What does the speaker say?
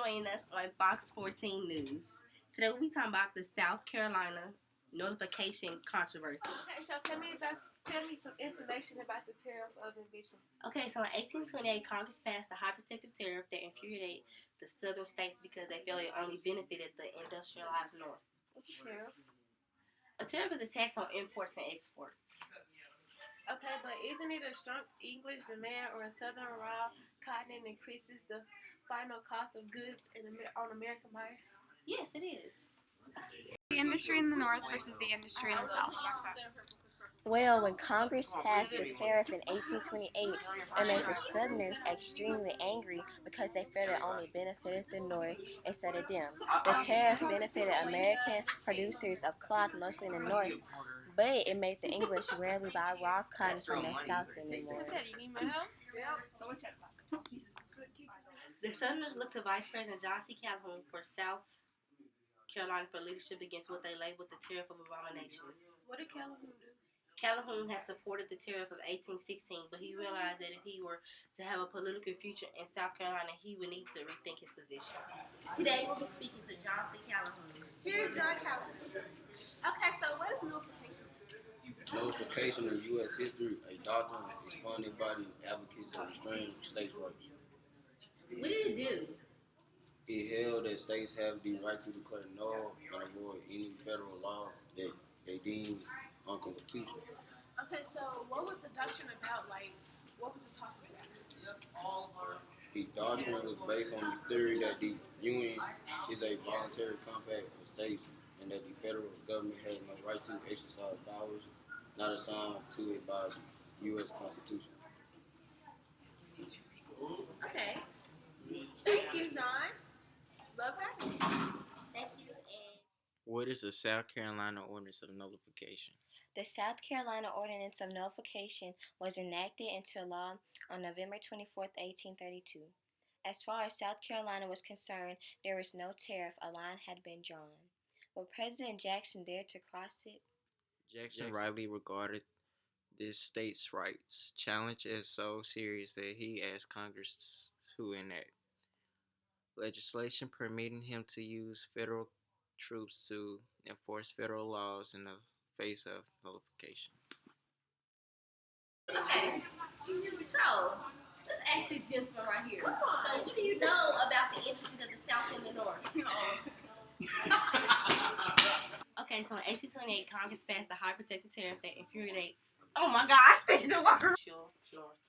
joining us on Fox 14 News. Today we'll be talking about the South Carolina notification controversy. Okay, so tell me some information about the tariff of invention. Okay, so in 1828, Congress passed a high protective tariff that infuriated the southern states because they felt it only benefited the industrialized North. What's a tariff? A tariff is a tax on imports and exports. Okay, but isn't it a strong English demand or a southern raw cotton increases the final cost of goods on American buyers? Yes, it is. The industry in the north versus the industry in the south. Well, when Congress passed the tariff in 1828, it made the Southerners extremely angry because they felt it only benefited the North instead of them. The tariff benefited American producers of cloth mostly in the North, but it made the English rarely buy raw cotton from the South anymore. The Southerners looked to Vice President John C. Calhoun for South Carolina for leadership against what they labeled the tariff of abominations. What did Calhoun do? Calhoun had supported the tariff of 1816, but he realized that if he were to have a political future in South Carolina, he would need to rethink his position. Today, we'll be speaking to John C. Calhoun. Here's John Calhoun. Okay, so what is nullification? Nullification in U.S. history, a doctrine expounded by the advocates of restraining states' rights. What did it do? It held that states have the right to declare null and avoid any federal law that they deem unconstitutional. Okay, so what was the doctrine about? Like, what was it talking about? The doctrine was based on the theory that the Union is a voluntary compact of states and that the federal government has no right to exercise powers not assigned to it by the U.S. Constitution. Okay. Thank you, John. Love having you. Thank you. What is the South Carolina Ordinance of Nullification? The South Carolina Ordinance of Nullification was enacted into law on November 24, 1832. As far as South Carolina was concerned, there was no tariff. A line had been drawn. Would President Jackson dare to cross it? Jackson rightly regarded this state's rights challenge as so serious that he asked Congress to enact legislation permitting him to use federal troops to enforce federal laws in the face of nullification. Okay, so let's ask this gentleman right here. So, what do you know about the industries of the South and the North? Okay, so in 1828, Congress passed the high protective tariff that infuriated. Oh my God, I said the word. North.